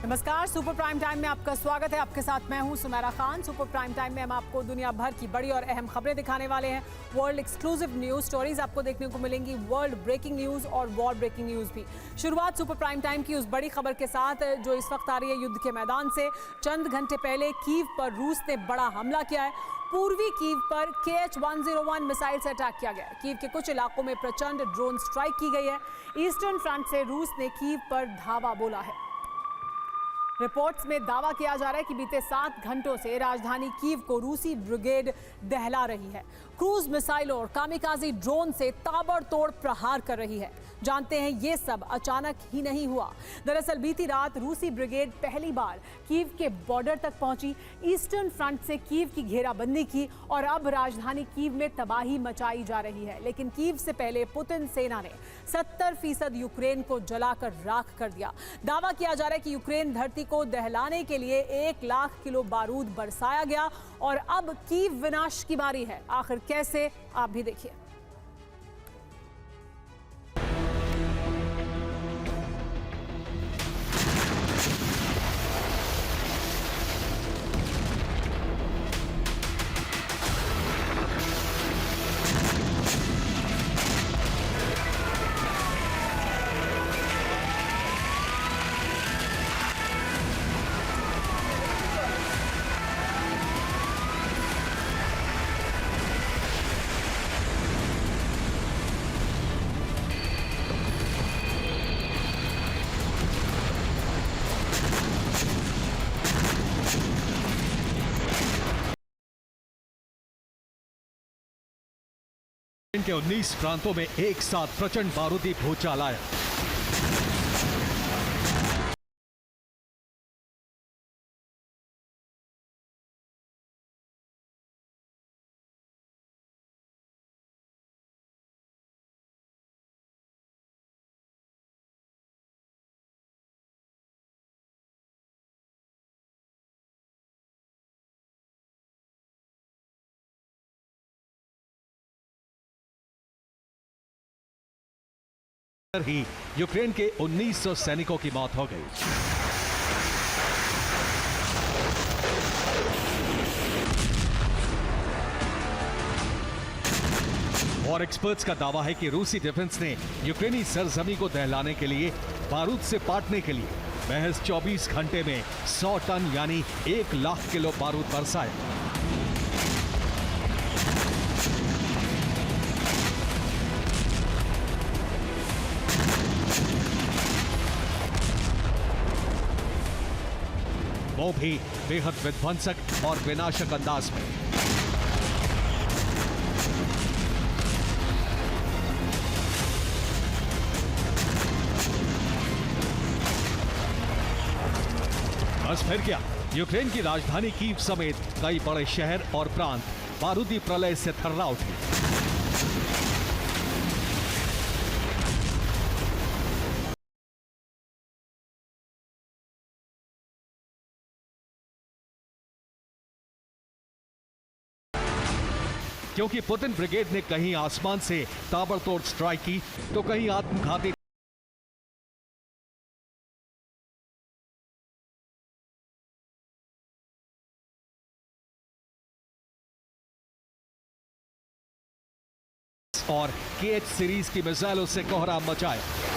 नमस्कार, super prime time में आपका स्वागत है। आपके साथ मैं हूं Sumera Khan. Super prime time में हम आपको दुनिया भर की बड़ी और अहम खबरें दिखाने वाले हैं। वर्ल्ड एक्सक्लूसिव न्यूज स्टोरीज आपको देखने को मिलेंगी, वर्ल्ड ब्रेकिंग न्यूज और वॉर ब्रेकिंग न्यूज भी। शुरुआत सुपर प्राइम टाइम की उस बड़ी खबर के साथ जो इस वक्त आ रही है युद्ध के मैदान से। चंद घंटे पहले कीव पर रूस ने बड़ा हमला किया है। पूर्वी कीव पर KH-101 मिसाइल से अटैक किया गया है। कीव के कुछ इलाकों में प्रचंड ड्रोन स्ट्राइक की गई है। ईस्टर्न फ्रंट से रूस ने कीव पर धावा बोला है। रिपोर्ट्स में दावा किया जा रहा है कि बीते 7 घंटों से राजधानी कीव को रूसी ब्रिगेड दहला रही है। क्रूज मिसाइलों और कामिकाजी ड्रोन से ताबड़तोड़ प्रहार कर रही है। जानते हैं ये सब अचानक ही नहीं हुआ। दरअसल बीती रात रूसी ब्रिगेड पहली बार कीव के बॉर्डर तक पहुंची, ईस्टर्न फ्रंट से कीव की घेराबंदी की और अब राजधानी कीव में तबाही मचाई जा रही है। लेकिन कीव से पहले पुतिन सेना ने 70% यूक्रेन को जलाकर राख कर दिया। दावा किया जा रहा है कि यूक्रेन धरती को दहलाने के लिए 1 लाख किलो बारूद बरसाया गया और अब कीव विनाश की बारी है। आखिर कैसे, आप भी देखिए। के 19 प्रांतों में एक साथ प्रचंड बारूदी भूचाल आया। ही यूक्रेन के 1900 सैनिकों की मौत हो गई। वॉर एक्सपर्ट्स का दावा है कि रूसी डिफेंस ने यूक्रेनी सरजमी को दहलाने के लिए बारूद से पाटने के लिए महज 24 घंटे में 100 टन यानी 1 लाख किलो बारूद बरसाया। वो भी बेहद विध्वंसक और विनाशक अंदाज में। बस फिर क्या, यूक्रेन की राजधानी कीव समेत कई बड़े शहर और प्रांत बारूदी प्रलय से थर्रा उठे। क्योंकि पुतिन ब्रिगेड ने कहीं आसमान से ताबड़तोड़ स्ट्राइक की तो कहीं आत्मघाती और KH सीरीज की मिसाइलों से कोहराम मचाया।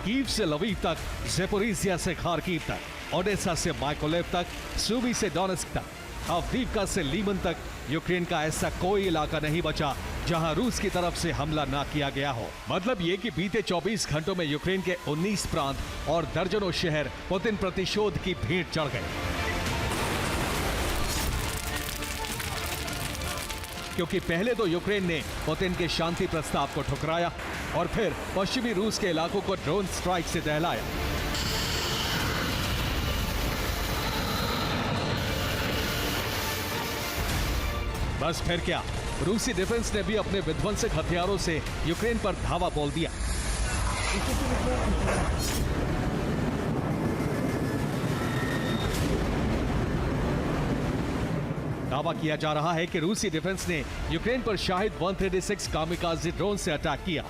कीव से लवीव तक, ज़ेपोरिज़िया से खार्किव तक, ओडेसा से माइकोलेव तक, सूमी से डोनेस्क तक, अवदीवका से लीमन तक, यूक्रेन का ऐसा कोई इलाका नहीं बचा जहां रूस की तरफ से हमला ना किया गया हो। मतलब ये कि बीते 24 घंटों में यूक्रेन के 19 प्रांत और दर्जनों शहर पुतिन प्रतिशोध की भेंट चढ़ गए। क्योंकि पहले तो यूक्रेन ने पुतिन के शांति प्रस्ताव को ठुकराया और फिर पश्चिमी रूस के इलाकों को ड्रोन स्ट्राइक से दहलाया। बस फिर क्या, रूसी डिफेंस ने भी अपने विध्वंसक हथियारों से यूक्रेन पर धावा बोल दिया। दावा किया जा रहा है कि रूसी डिफेंस ने यूक्रेन पर शाहिद 136 कामिकाज़े ड्रोन से अटैक किया।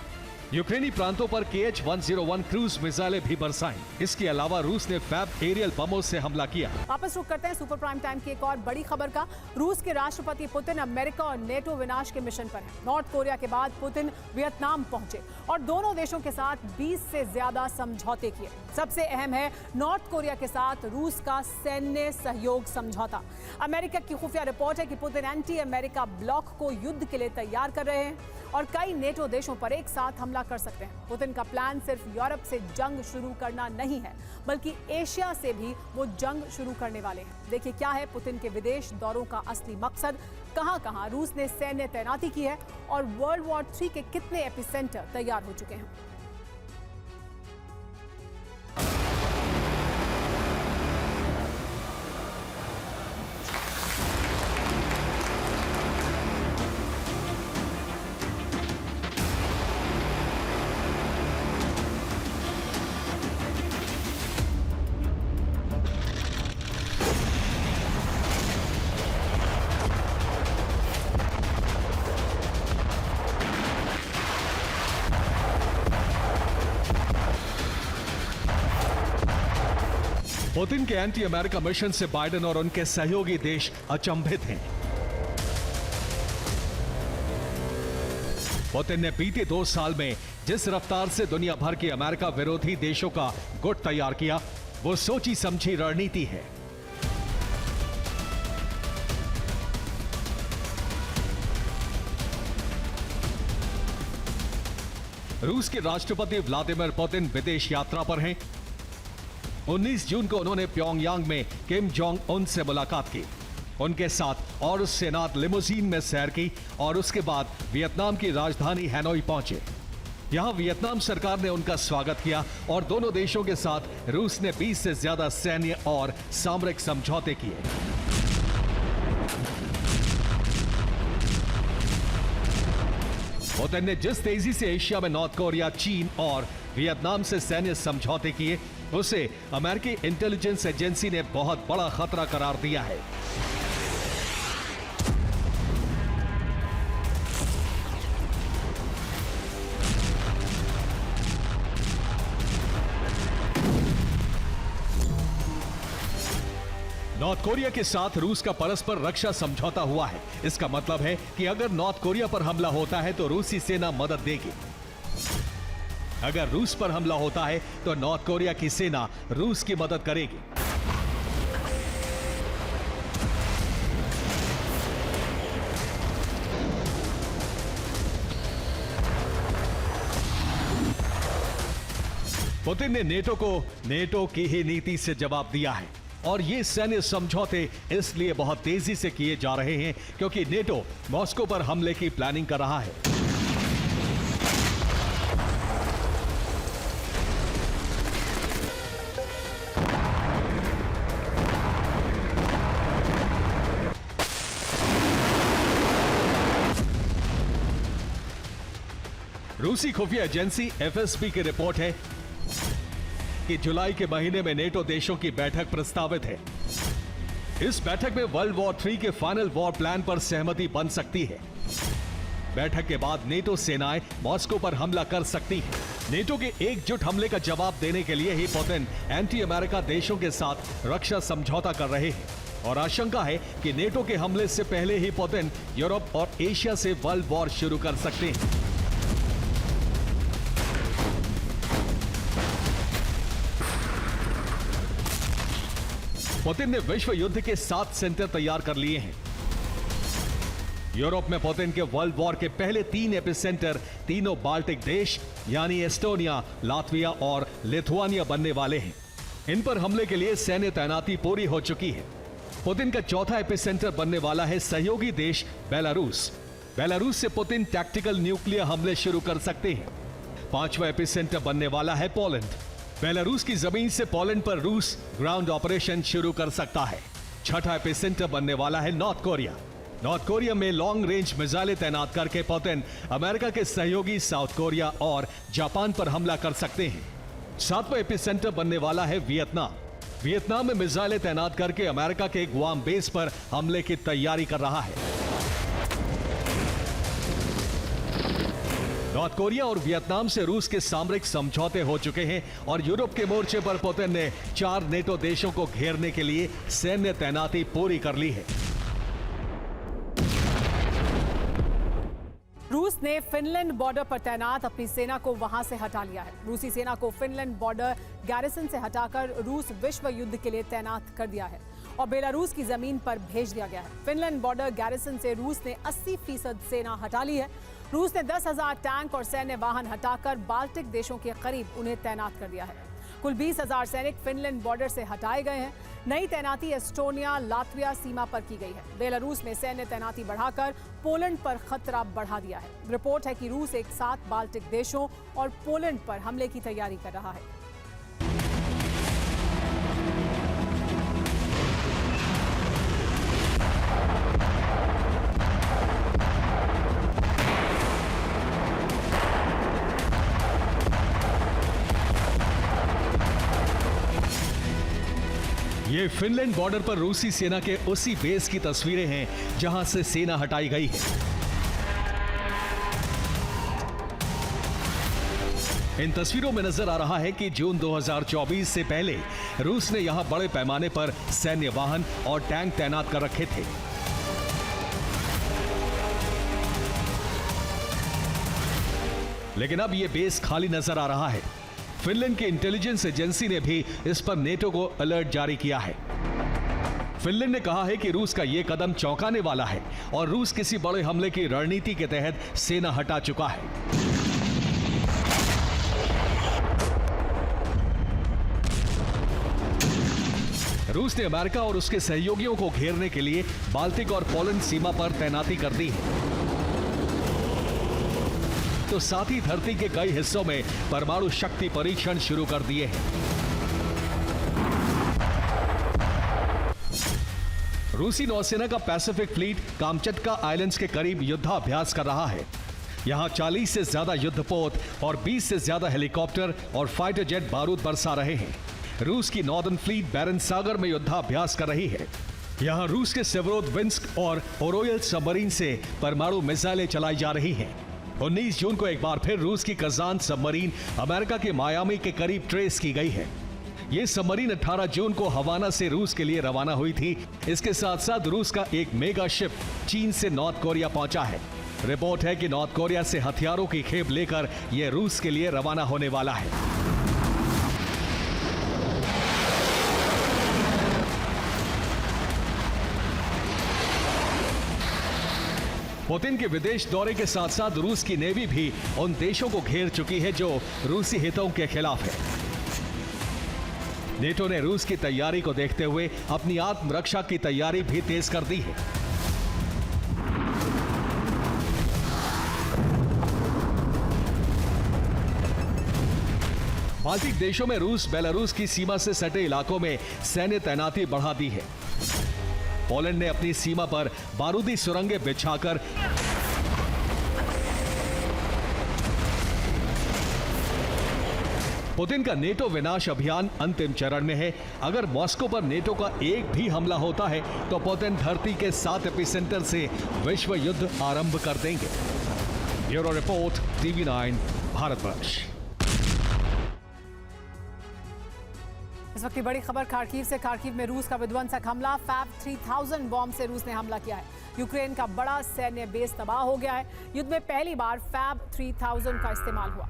यूक्रेनी प्रांतों पर KH-101 क्रूज मिसाइलें भी बरसाईं। इसके अलावा रूस ने फैब एरियल बमों से हमला किया। वापस रुक करते हैं सुपर प्राइम टाइम की एक और बड़ी खबर का। रूस के राष्ट्रपति पुतिन अमेरिका और नेटो विनाश के मिशन पर हैं। नॉर्थ कोरिया के बाद पुतिन वियतनाम पहुंचे और दोनों देशों के साथ 20 से ज्यादा समझौते किए। सबसे अहम है नॉर्थ कोरिया के साथ रूस का सैन्य सहयोग समझौता। अमेरिका की खुफिया रिपोर्ट है कि पुतिन एंटी अमेरिका ब्लॉक को युद्ध के लिए तैयार कर रहे हैं और कई नेटो देशों पर एक साथ हमला कर सकते हैं। पुतिन का प्लान सिर्फ यूरोप से जंग शुरू करना नहीं है, बल्कि एशिया से भी वो जंग शुरू करने वाले हैं। देखिए क्या है पुतिन के विदेश दौरों का असली मकसद, कहां-कहां रूस ने सैन्य तैनाती की है और वर्ल्ड वॉर 3 के कितने एपिसेंटर तैयार हो चुके हैं। पुतिन के एंटी अमेरिका मिशन से बाइडेन और उनके सहयोगी देश अचंभित हैं। पुतिन ने बीते 2 साल में जिस रफ्तार से दुनिया भर के अमेरिका विरोधी देशों का गुट तैयार किया, वो सोची समझी रणनीति है। रूस के राष्ट्रपति व्लादिमीर पुतिन विदेश यात्रा पर हैं। 19 जून को उन्होंने प्योंगयांग में किम जोंग उन से मुलाकात की। उनके साथ और सेनात लिमोजीन में सैर की और उसके बाद वियतनाम की राजधानी हैनोई पहुंचे। यहां वियतनाम सरकार ने उनका स्वागत किया और दोनों देशों के साथ रूस ने 20 से ज्यादा सैन्य और सामरिक समझौते किए। पुतिन ने जिस तेजी से एशिया में नॉर्थ कोरिया, चीन और वियतनाम से सैन्य समझौते किए, उसे अमेरिकी इंटेलिजेंस एजेंसी ने बहुत बड़ा खतरा करार दिया है। नॉर्थ कोरिया के साथ रूस का परस्पर रक्षा समझौता हुआ है। इसका मतलब है कि अगर नॉर्थ कोरिया पर हमला होता है तो रूसी सेना मदद देगी। अगर रूस पर हमला होता है तो नॉर्थ कोरिया की सेना रूस की मदद करेगी। पुतिन ने नेटो की ही नीति से जवाब दिया है और ये सैन्य समझौते इसलिए बहुत तेजी से किए जा रहे हैं क्योंकि नेटो मॉस्को पर हमले की प्लानिंग कर रहा है। रूसी खुफिया एजेंसी FSB की रिपोर्ट है कि जुलाई के महीने में नेटो देशों की बैठक प्रस्तावित है। इस बैठक में वर्ल्ड वॉर 3 के फाइनल वॉर प्लान पर सहमति बन सकती है। बैठक के बाद नेटो सेनाएं मॉस्को पर हमला कर सकती हैं। नेटो के एकजुट हमले का जवाब देने के लिए ही पुतिन एंटी अमेरिका देशों के साथ रक्षा समझौता कर रहे हैं और आशंका है कि नेटो के हमले से पहले ही पुतिन यूरोप और एशिया से वर्ल्ड वॉर शुरू कर सकते हैं। पुतिन ने विश्व युद्ध के 7 सेंटर तैयार कर लिए हैं। यूरोप में पुतिन के वर्ल्ड वॉर के पहले 3 एपिसेंटर तीनों बाल्टिक देश यानी एस्टोनिया, लातविया और लिथुआनिया बनने वाले हैं। इन पर हमले के लिए सैन्य तैनाती पूरी हो चुकी है। पुतिन का चौथा एपिसेंटर बनने वाला है सहयोगी देश बेलारूस। बेलारूस से पुतिन टैक्टिकल न्यूक्लियर हमले शुरू कर सकते हैं। 5वां एपिसेंटर बनने वाला है पोलैंड। बेलारूस की जमीन से पोलैंड पर रूस ग्राउंड ऑपरेशन शुरू कर सकता है। 6ठा एपिसेंटर बनने वाला है नॉर्थ कोरिया। नॉर्थ कोरिया में लॉन्ग रेंज मिसाइलें तैनात करके पुतिन अमेरिका के सहयोगी साउथ कोरिया और जापान पर हमला कर सकते हैं। 7वां एपिसेंटर बनने वाला है वियतनाम। वियतनाम में मिसाइलें तैनात करके अमेरिका के गुआम बेस पर हमले की तैयारी कर रहा है। नॉर्थ कोरिया और वियतनाम से रूस के सामरिक समझौते हो चुके हैं और यूरोप के मोर्चे पर पुतिन ने 4 नेटो देशों को घेरने के लिए सैन्य तैनाती पूरी कर ली है। रूस ने फिनलैंड बॉर्डर पर तैनात अपनी सेना को वहां से हटा लिया है। रूसी सेना को फिनलैंड बॉर्डर गैरिसन से हटाकर रूस विश्व युद्ध के लिए तैनात कर दिया है और बेलारूस की जमीन पर भेज दिया गया है। फिनलैंड बॉर्डर गैरिसन से रूस ने 80% सेना हटा ली है। रूस ने 10,000 टैंक और सैन्य वाहन हटाकर बाल्टिक देशों के करीब उन्हें तैनात कर दिया है। कुल 20,000 सैनिक फिनलैंड बॉर्डर से हटाए गए हैं। नई तैनाती एस्टोनिया, लातविया सीमा पर की गई है। बेलारूस ने सैन्य तैनाती बढ़ाकर पोलैंड पर खतरा बढ़ा दिया है। रिपोर्ट है कि रूस एक साथ बाल्टिक देशों और पोलैंड पर हमले की तैयारी कर रहा है। ये फिनलैंड बॉर्डर पर रूसी सेना के उसी बेस की तस्वीरें हैं जहां से सेना हटाई गई है। इन तस्वीरों में नजर आ रहा है कि जून 2024 से पहले रूस ने यहां बड़े पैमाने पर सैन्य वाहन और टैंक तैनात कर रखे थे। लेकिन अब यह बेस खाली नजर आ रहा है। फिनलैंड की इंटेलिजेंस एजेंसी ने भी इस पर नेटो को अलर्ट जारी किया है। फिनलैंड ने कहा है कि रूस का यह कदम चौंकाने वाला है और रूस किसी बड़े हमले की रणनीति के तहत सेना हटा चुका है। रूस ने अमेरिका और उसके सहयोगियों को घेरने के लिए बाल्टिक और पोलैंड सीमा पर तैनाती कर दी है। तो साथ ही धरती के कई हिस्सों में परमाणु शक्ति परीक्षण शुरू कर दिए हैं। रूसी नौसेना का पैसिफिक फ्लीट कामचटका आइलैंड्स के करीब युद्धाभ्यास कर रहा है। यहां 40 से ज्यादा युद्धपोत और 20 से ज्यादा हेलीकॉप्टर और फाइटर जेट बारूद बरसा रहे हैं। रूस की नॉर्दर्न फ्लीट बैरन सागर में युद्धाभ्यास कर रही है। यहां रूस के सेवरोदविंस्क और ओरोयल सबमरीन से परमाणु मिसाइलें चलाई जा रही हैं। 19 जून को एक बार फिर रूस की कजान सबमरीन अमेरिका के मायामी के करीब ट्रेस की गई है। यह सबमरीन 18 जून को हवाना से रूस के लिए रवाना हुई थी। इसके साथ साथ रूस का एक मेगा शिप चीन से नॉर्थ कोरिया पहुंचा है। रिपोर्ट है कि नॉर्थ कोरिया से हथियारों की खेप लेकर यह रूस के लिए रवाना होने वाला है। पुतिन के विदेश दौरे के साथ साथ रूस की नेवी भी उन देशों को घेर चुकी है जो रूसी हितों के खिलाफ है। नेटो ने रूस की तैयारी को देखते हुए अपनी आत्मरक्षा की तैयारी भी तेज कर दी है। बाल्टिक देशों में रूस बेलारूस की सीमा से सटे इलाकों में सैन्य तैनाती बढ़ा दी है। पोलैंड ने अपनी सीमा पर बारूदी सुरंगें बिछाकर पुतिन का नेटो विनाश अभियान अंतिम चरण में है। अगर मॉस्को पर नेटो का एक भी हमला होता है तो पुतिन धरती के 7 एपिसेंटर से विश्व युद्ध आरंभ कर देंगे। Bureau report, TV9 Bharatvarsh. इस वक्त की बड़ी खबर खार्किव से। खार्किव में रूस का विध्वंसक हमला, फैब 3000 बॉम्ब से रूस ने हमला किया है। यूक्रेन का बड़ा सैन्य बेस तबाह हो गया है। युद्ध में पहली बार फैब 3000 का इस्तेमाल हुआ।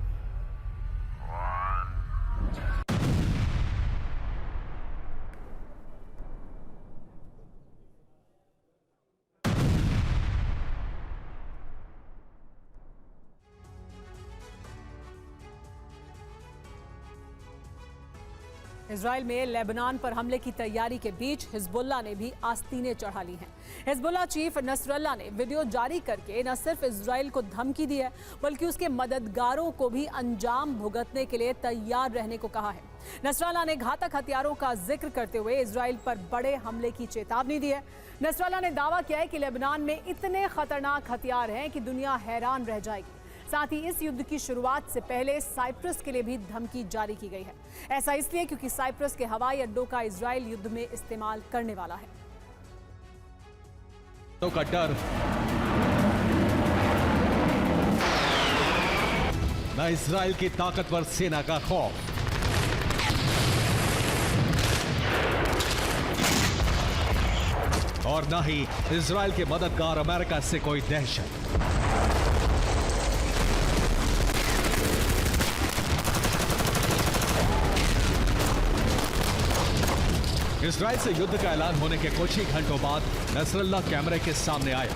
इजराइल में लेबनान पर हमले की तैयारी के बीच हिजबुल्लाह ने भी आस्तीनें चढ़ा ली हैं। हिजबुल्लाह चीफ नसरल्लाह ने वीडियो जारी करके न सिर्फ इजराइल को धमकी दी है बल्कि उसके मददगारों को भी अंजाम भुगतने के लिए तैयार रहने को कहा है। नसरल्लाह ने घातक हथियारों का जिक्र करते हुए इजराइल पर बड़े हमले की चेतावनी दी है। नसरल्लाह ने दावा किया है कि लेबनान में इतने खतरनाक हथियार हैं कि दुनिया हैरान रह जाएगी। साथ ही इस युद्ध की शुरुआत से पहले साइप्रस के लिए भी धमकी जारी की गई है। ऐसा इसलिए क्योंकि साइप्रस के हवाई अड्डों का इजराइल युद्ध में इस्तेमाल करने वाला है। तो का डर न इजराइल की ताकतवर सेना का खौफ। और न ही इजराइल के मददगार अमेरिका से कोई दहशत। इजराइल से युद्ध का ऐलान होने के कुछ ही घंटों बाद नसरल्ला कैमरे के सामने आया।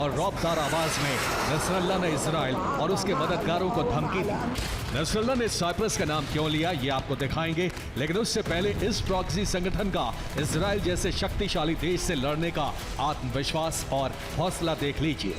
और रौबदार आवाज में नसरल्ला ने इजराइल और उसके मददगारों को धमकी दी। नसरल्ला ने साइप्रस का नाम क्यों लिया ये आपको दिखाएंगे, लेकिन उससे पहले इस प्रॉक्सी संगठन का इजराइल जैसे शक्तिशाली देश से लड़ने का आत्मविश्वास और हौसला देख लीजिए।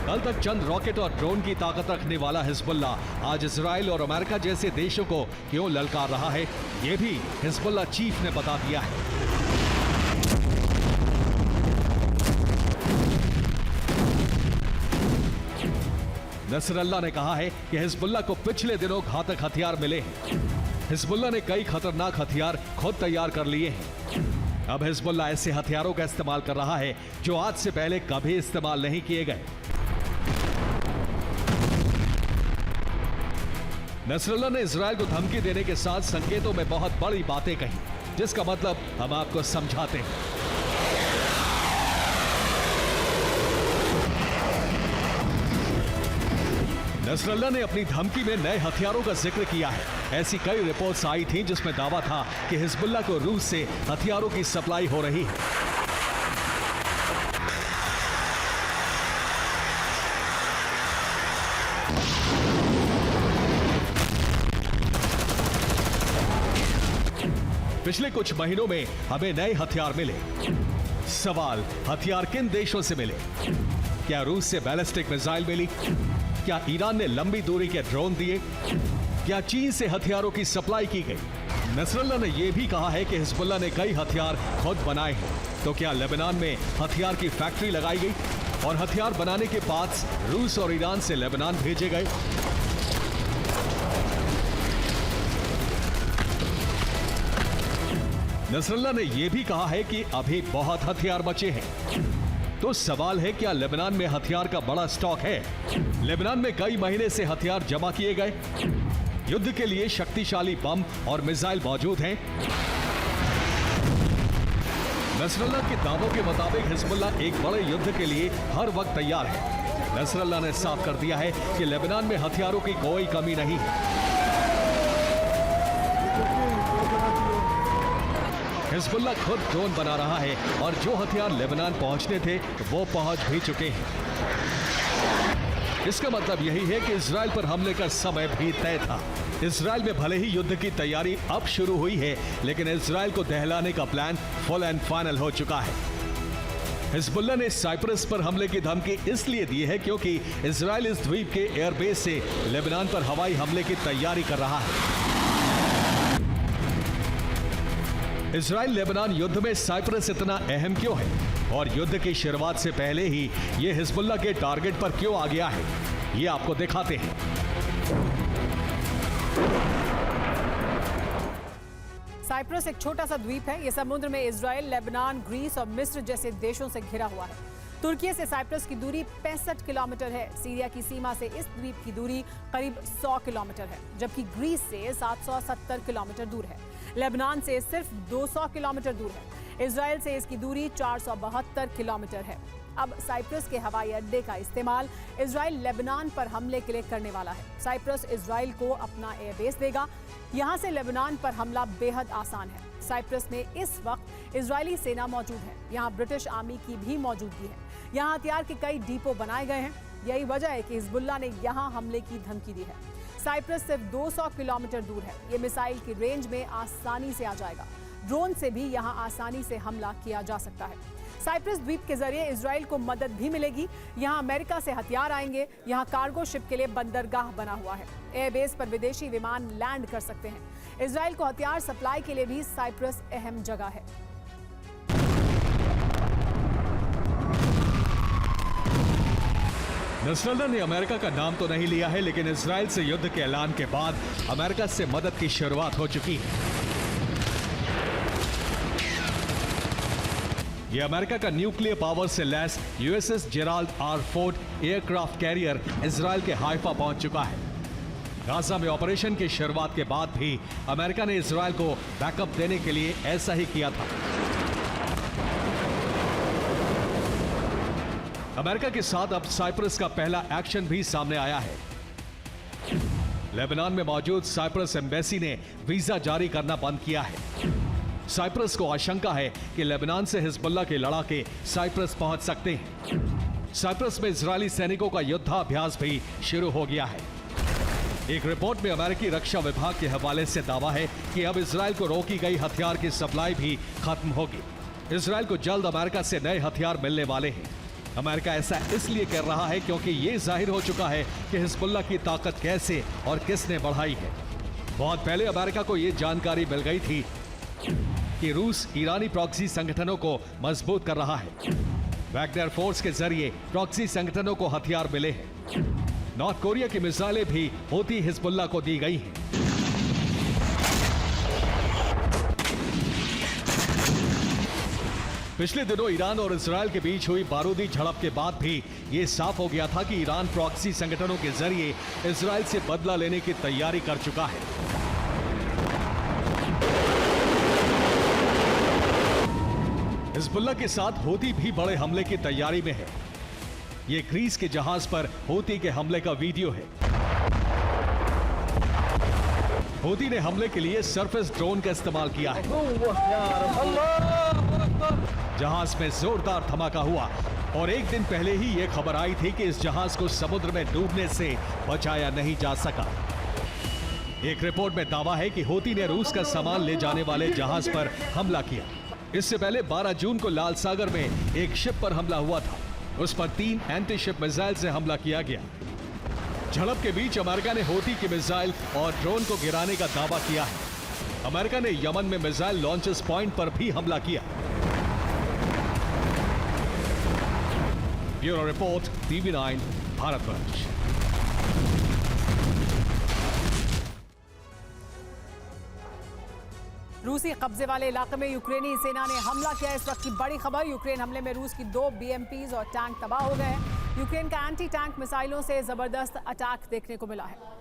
कल तक चंद रॉकेट और ड्रोन की ताकत रखने वाला हिजबुल्ला आज इजराइल और अमेरिका जैसे देशों को क्यों ललकार रहा है, ये भी हिजबुल्ला चीफ ने बता दिया है। नसरल्ला ने कहा है कि हिजबुल्ला को पिछले दिनों घातक हथियार मिले हैं। हिजबुल्ला ने कई खतरनाक हथियार खुद तैयार कर लिए हैं। अब हिजबुल्ला ऐसे हथियारों का इस्तेमाल कर रहा है जो आज से पहले कभी इस्तेमाल नहीं किए गए। नसरल्ला ने इजराइल को धमकी देने के साथ संकेतों में बहुत बड़ी बातें कही, जिसका मतलब हम आपको समझाते हैं। नसरल्ला ने अपनी धमकी में नए हथियारों का जिक्र किया है। ऐसी कई रिपोर्ट्स आई थीं जिसमें दावा था कि हिजबुल्ला को रूस से हथियारों की सप्लाई हो रही है। पिछले कुछ महीनों में हमें नए हथियार मिले। सवाल, हथियार किन देशों से मिले? क्या रूस से बैलिस्टिक मिसाइल मिली? क्या ईरान ने लंबी दूरी के ड्रोन दिए? क्या चीन से हथियारों की सप्लाई की गई? नसरल्ला ने यह भी कहा है कि हिजबुल्ला ने कई हथियार खुद बनाए हैं। तो क्या लेबनान में हथियार की फैक्ट्री लगाई गई और हथियार बनाने के पार्ट्स रूस और ईरान से लेबनान भेजे गए? नसरल्ला ने यह भी कहा है कि अभी बहुत हथियार बचे हैं। तो सवाल है, क्या लेबनान में हथियार का बड़ा स्टॉक है? लेबनान में कई महीने से हथियार जमा किए गए, युद्ध के लिए शक्तिशाली बम और मिसाइल मौजूद हैं। नसरल्ला के दावों के मुताबिक हिजबुल्ला एक बड़े युद्ध के लिए हर वक्त तैयार है। नसरल्ला ने साफ कर दिया है कि लेबनान में हथियारों की कोई कमी नहीं है। हिजबुल्ला खुद ड्रोन बना रहा है और जो हथियार लेबनान पहुंचने थे वो पहुंच भी चुके हैं। इसका मतलब यही है कि इजराइल पर हमले का समय भी तय था। इजराइल में भले ही युद्ध की तैयारी अब शुरू हुई है, लेकिन इजराइल को दहलाने का प्लान फुल एंड फाइनल हो चुका है। हिजबुल्ला ने साइप्रस पर हमले की धमकी इसलिए दी है क्योंकि इजराइल इस द्वीप के एयरबेस से लेबनान पर हवाई हमले की तैयारी कर रहा है। इजराइल लेबनान युद्ध में साइप्रस इतना अहम क्यों है और युद्ध की शुरुआत से पहले ही यह हिजबुल्ला के टारगेट पर क्यों आ गया है, ये आपको दिखाते हैं। साइप्रस एक छोटा सा द्वीप है। यह समुद्र में इजराइल, लेबनान, ग्रीस और मिस्र जैसे देशों से घिरा हुआ है। तुर्की से साइप्रस की दूरी 65 किलोमीटर है। सीरिया की सीमा से इस द्वीप की दूरी करीब 100 किलोमीटर है, जबकि ग्रीस से 770 किलोमीटर दूर है। लेबनान से सिर्फ 200 किलोमीटर दूर है। इजराइल से इसकी दूरी 472 किलोमीटर है। अब साइप्रस के हवाई अड्डे का इस्तेमाल इजराइल लेबनान पर हमले के लिए करने वाला है। साइप्रस इजराइल को अपना एयरबेस देगा। यहाँ से लेबनान पर हमला बेहद आसान है। साइप्रस में इस वक्त इजरायली सेना मौजूद है। यहाँ ब्रिटिश आर्मी की भी मौजूदगी है। यहाँ हथियार के कई डिपो बनाए गए हैं। यही वजह है कि हिजबुल्ला ने यहाँ हमले की धमकी दी है। साइप्रस सिर्फ 200 किलोमीटर दूर है। ये मिसाइल की रेंज में आसानी से आ जाएगा। ड्रोन से भी यहां आसानी से हमला किया जा सकता है। साइप्रस द्वीप के जरिए इजराइल को मदद भी मिलेगी। यहां अमेरिका से हथियार आएंगे। यहां कार्गो शिप के लिए बंदरगाह बना हुआ है। एयरबेस पर विदेशी विमान लैंड कर सकते हैं। इजराइल को हथियार सप्लाई के लिए भी साइप्रस अहम जगह है। नसरल्लाह ने अमेरिका का नाम तो नहीं लिया है, लेकिन इजराइल से युद्ध के ऐलान के बाद अमेरिका से मदद की शुरुआत हो चुकी है। यह अमेरिका का न्यूक्लियर पावर से लैस USS Gerald R Ford aircraft carrier Israel के हाइफा पहुंच चुका है। गाजा में ऑपरेशन की शुरुआत के बाद भी अमेरिका ने इजराइल को बैकअप देने के लिए ऐसा ही किया था। अमेरिका के साथ अब साइप्रस का पहला एक्शन भी सामने आया है। लेबनान में मौजूद साइप्रस एम्बेसी ने वीजा जारी करना बंद किया है। साइप्रस को आशंका है कि लेबनान से हिजबुल्लाह के लड़ाके साइप्रस पहुंच सकते हैं। साइप्रस में इजरायली सैनिकों का युद्धाभ्यास भी शुरू हो गया है। एक रिपोर्ट में अमेरिकी रक्षा विभाग के हवाले से दावा है कि अब इजराइल को रोकी गई हथियार की सप्लाई भी खत्म होगी। इजराइल को जल्द अमेरिका से नए हथियार मिलने वाले हैं। अमेरिका ऐसा इसलिए कर रहा है क्योंकि ये जाहिर हो चुका है कि हिजबुल्लाह की ताकत कैसे और किसने बढ़ाई है। बहुत पहले अमेरिका को यह जानकारी मिल गई थी कि रूस ईरानी प्रॉक्सी संगठनों को मजबूत कर रहा है। वैगनर फोर्स के जरिए प्रॉक्सी संगठनों को हथियार मिले हैं। नॉर्थ कोरिया की मिसाइलें भी हूती हिजबुल्लाह को दी गई हैं। पिछले दिनों ईरान और इजराइल के बीच हुई बारूदी झड़प के बाद भी ये साफ हो गया था कि ईरान प्रॉक्सी संगठनों के जरिए इजराइल से बदला लेने की तैयारी कर चुका है। हिजबुल्लाह के साथ हूती भी बड़े हमले की तैयारी में है। ये ग्रीस के जहाज पर हूती के हमले का वीडियो है। हूती ने हमले के लिए सरफेस ड्रोन का इस्तेमाल किया है। जहाज में जोरदार धमाका हुआ और एक दिन पहले ही यह खबर आई थी कि इस जहाज को समुद्र में डूबने से बचाया नहीं जा सका। एक रिपोर्ट में दावा है कि हूती ने रूस का सामान ले जाने वाले जहाज पर हमला किया। इससे पहले 12 जून को लाल सागर में एक शिप पर हमला हुआ था। उस पर 3 एंटी शिप मिसाइल से हमला किया गया। झड़प के बीच अमेरिका ने हूती की मिसाइल और ड्रोन को गिराने का दावा किया है। अमेरिका ने यमन में मिसाइल लॉन्चेस पॉइंट पर भी हमला किया। Bureau report, TV9 Bharatvarsh. रूसी कब्जे वाले इलाके में यूक्रेनी सेना ने हमला किया। इस वक्त की बड़ी खबर, यूक्रेन हमले में रूस की 2 BMPs और टैंक तबाह हो गए हैं। यूक्रेन का एंटी टैंक मिसाइलों से जबरदस्त अटैक देखने को मिला है।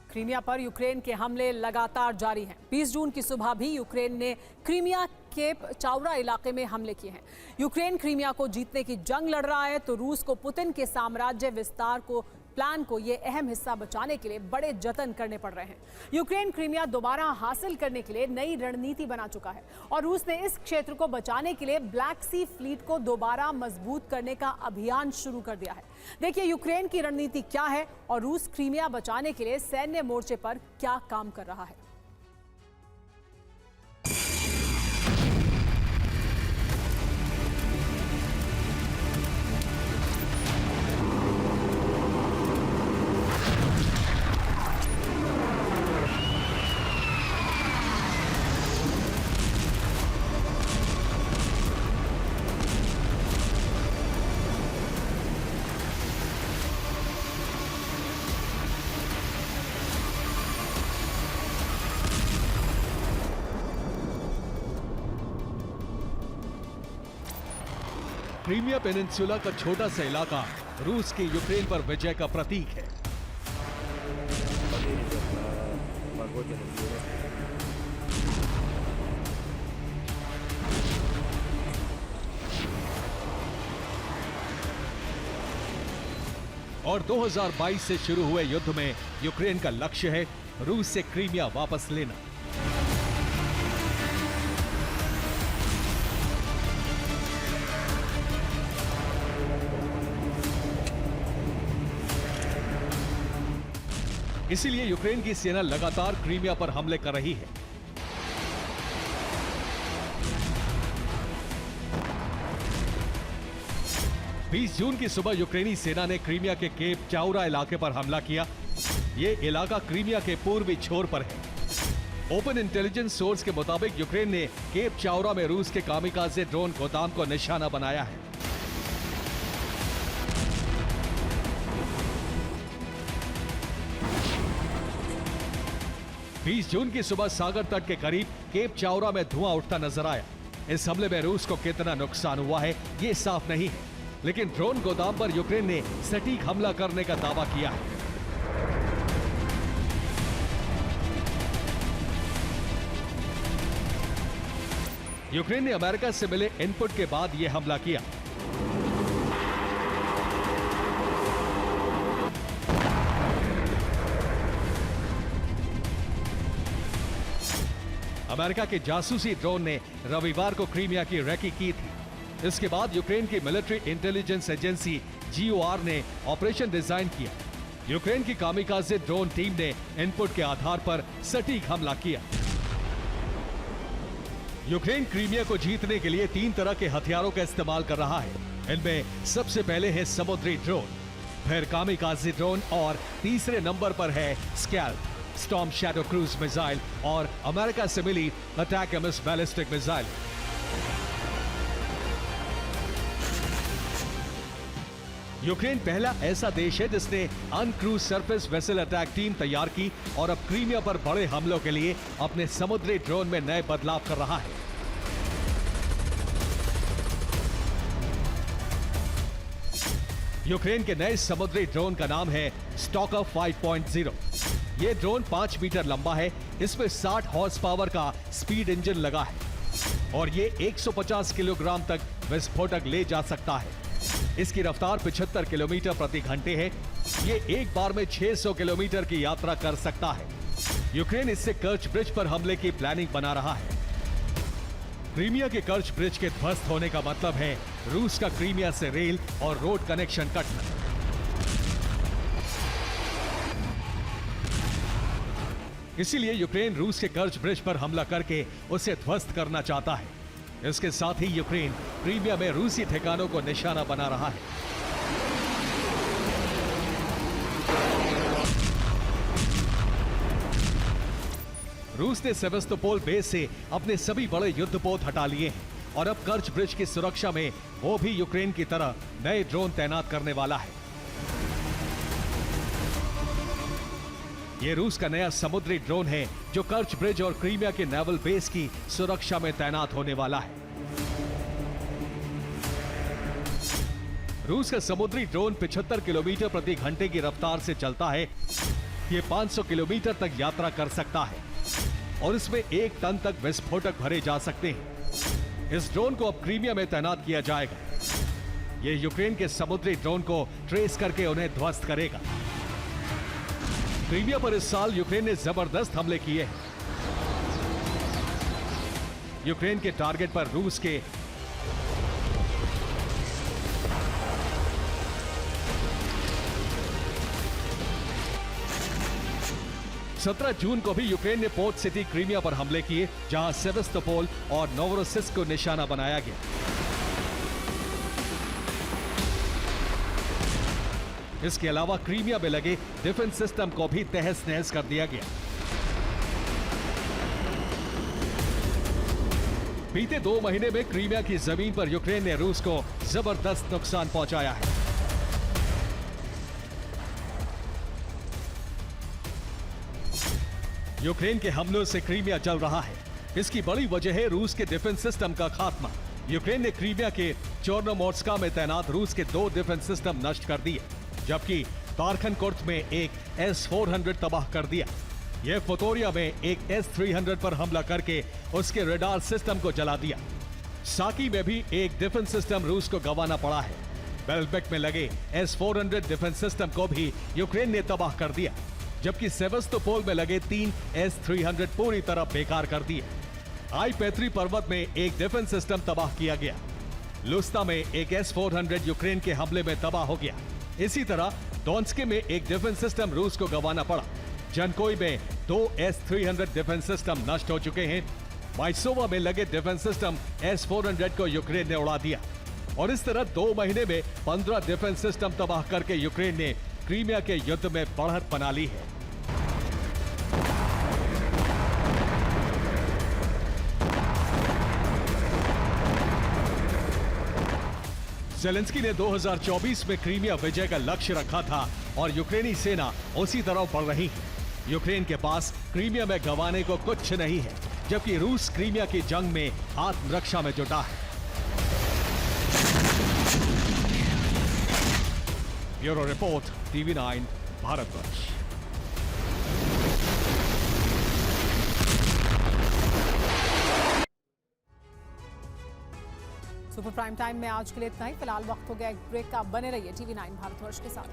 क्रीमिया पर यूक्रेन के हमले लगातार जारी हैं। 20 जून की सुबह भी यूक्रेन ने क्रीमिया के चाउरा इलाके में हमले किए हैं। यूक्रेन क्रीमिया को जीतने की जंग लड़ रहा है तो रूस को पुतिन के साम्राज्य विस्तार को प्लान को ये अहम हिस्सा बचाने के लिए बड़े जतन करने पड़ रहे हैं। यूक्रेन क्रीमिया दोबारा हासिल करने के लिए नई रणनीति बना चुका है और रूस ने इस क्षेत्र को बचाने के लिए ब्लैक सी फ्लीट को दोबारा मजबूत करने का अभियान शुरू कर दिया है। देखिए यूक्रेन की रणनीति क्या है और रूस क्रीमिया बचाने के लिए सैन्य मोर्चे पर क्या काम कर रहा है। क्रीमिया पेनिनसुला का छोटा सा इलाका रूस की यूक्रेन पर विजय का प्रतीक है। और 2022 से शुरू हुए युद्ध में यूक्रेन का लक्ष्य है रूस से क्रीमिया वापस लेना। इसीलिए यूक्रेन की सेना लगातार क्रीमिया पर हमले कर रही है। बीस जून की सुबह यूक्रेनी सेना ने क्रीमिया के केप चाउरा इलाके पर हमला किया। ये इलाका क्रीमिया के पूर्वी छोर पर है। ओपन इंटेलिजेंस सोर्स के मुताबिक यूक्रेन ने केप चाउरा में रूस के कामिकाज़े ड्रोन गोदाम को निशाना बनाया है। बीस जून की सुबह सागर तट के करीब केप चाउरा में धुआं उठता नजर आया। इस हमले में रूस को कितना नुकसान हुआ है ये साफ नहीं है, लेकिन ड्रोन गोदाम पर यूक्रेन ने सटीक हमला करने का दावा किया है। यूक्रेन ने अमेरिका से मिले इनपुट के बाद यह हमला किया। अमेरिका के जासूसी ड्रोन ने रविवार को क्रीमिया की रेकी की थी। इसके बाद यूक्रेन की मिलिट्री इंटेलिजेंस एजेंसी GOR ने ऑपरेशन डिजाइन किया। यूक्रेन की कामिकाज़े ड्रोन टीम ने इनपुट के आधार पर सटीक हमला किया। यूक्रेन क्रीमिया को जीतने के लिए 3 तरह के हथियारों का इस्तेमाल कर रहा है। इनमें सबसे पहले है समुद्री ड्रोन, फिर कामिकाज़े ड्रोन और तीसरे नंबर पर है scalp, storm shadow cruise missile और अमेरिका से मिली अटैकम्स बैलिस्टिक मिसाइल। यूक्रेन पहला ऐसा देश है जिसने अनक्रूज सरफेस वेसल अटैक टीम तैयार की और अब क्रीमिया पर बड़े हमलों के लिए अपने समुद्री ड्रोन में नए बदलाव कर रहा है। यूक्रेन के नए समुद्री ड्रोन का नाम है स्टॉकर 5.0। यह ड्रोन 5 मीटर लंबा है। इसमें 60 हॉर्स पावर का स्पीड इंजन लगा है और ये 150 किलोग्राम तक विस्फोटक ले जा सकता है। इसकी रफ्तार 75 किलोमीटर प्रति घंटे है। ये एक बार में 600 किलोमीटर की यात्रा कर सकता है। यूक्रेन इससे कर्च ब्रिज पर हमले की प्लानिंग बना रहा है। क्रीमिया के कर्च ब्रिज के ध्वस्त होने का मतलब है रूस का क्रीमिया से रेल और रोड कनेक्शन कटना। इसीलिए यूक्रेन रूस के कर्च ब्रिज पर हमला करके उसे ध्वस्त करना चाहता है। इसके साथ ही यूक्रेन क्रीमिया में रूसी ठिकानों को निशाना बना रहा है। रूस ने सेवास्तोपोल बेस से अपने सभी बड़े युद्धपोत हटा लिए हैं और अब कर्च ब्रिज की सुरक्षा में वो भी यूक्रेन की तरह नए ड्रोन तैनात करने वाला है। ये रूस का नया समुद्री ड्रोन है जो कर्च ब्रिज और क्रीमिया के नेवल बेस की सुरक्षा में तैनात होने वाला है। रूस का समुद्री ड्रोन 75 किलोमीटर प्रति घंटे की रफ्तार से चलता है। ये 500 किलोमीटर तक यात्रा कर सकता है और इसमें 1 टन तक विस्फोटक भरे जा सकते हैं। इस ड्रोन को अब क्रीमिया में तैनात किया जाएगा। ये यूक्रेन के समुद्री ड्रोन को ट्रेस करके उन्हें ध्वस्त करेगा। क्रीमिया पर इस साल यूक्रेन ने जबरदस्त हमले किए हैं। यूक्रेन के टारगेट पर रूस के 17 जून को भी यूक्रेन ने पोर्ट सिटी क्रीमिया पर हमले किए, जहां सेवास्तोपोल और नोवरोसिस्क को निशाना बनाया गया। इसके अलावा क्रीमिया में लगे डिफेंस सिस्टम को भी तहस नहस कर दिया गया। बीते 2 महीने में क्रीमिया की जमीन पर यूक्रेन ने रूस को जबरदस्त नुकसान पहुंचाया है। यूक्रेन के हमलों से क्रीमिया जल रहा है। इसकी बड़ी वजह है रूस के डिफेंस सिस्टम का खात्मा। यूक्रेन ने क्रीमिया के चोर्नोमोर्स्का में तैनात रूस के 2 डिफेंस सिस्टम नष्ट कर दिए, जबकि तारखनकोर्ट में एक S-400 तबाह कर दिया। यह फोतोरिया में एक S-300 पर हमला करके उसके रडार सिस्टम को जला दिया। साकी में भी एक डिफेंस सिस्टम रूस को गंवाना पड़ा है। बेल्बेक में लगे S-400 डिफेंस सिस्टम को भी यूक्रेन ने तबाह कर दिया, जबकि सेवास्तोपोल में लगे 3 S-300 पूरी तरह बेकार कर दिए। आई-पैत्री पर्वत में एक डिफेंस सिस्टम तबाह किया गया। लुस्ता में एक S-400 यूक्रेन के हमले में तबाह हो गया। इसी तरह डोन्स्के में एक डिफेंस सिस्टम रूस को गंवाना पड़ा। जनकोई में 2 S-300 डिफेंस सिस्टम नष्ट हो चुके हैं। माइसोवा में लगे डिफेंस सिस्टम S-400 को यूक्रेन ने उड़ा दिया और इस तरह 2 महीने में 15 डिफेंस सिस्टम तबाह करके यूक्रेन ने क्रीमिया के युद्ध में बढ़त बना ली है। ज़ेलेंस्की ने 2024 में क्रीमिया विजय का लक्ष्य रखा था और यूक्रेनी सेना उसी तरह बढ़ रही है। यूक्रेन के पास क्रीमिया में गंवाने को कुछ नहीं है, जबकि रूस क्रीमिया की जंग में आत्मरक्षा में जुटा है। Bureau report, TV9 Bharatvarsh. Super prime time में आज के लिए इतना ही। फिलहाल वक्त हो गया एक ब्रेक का। बने रहिए TV9 भारतवर्ष के साथ।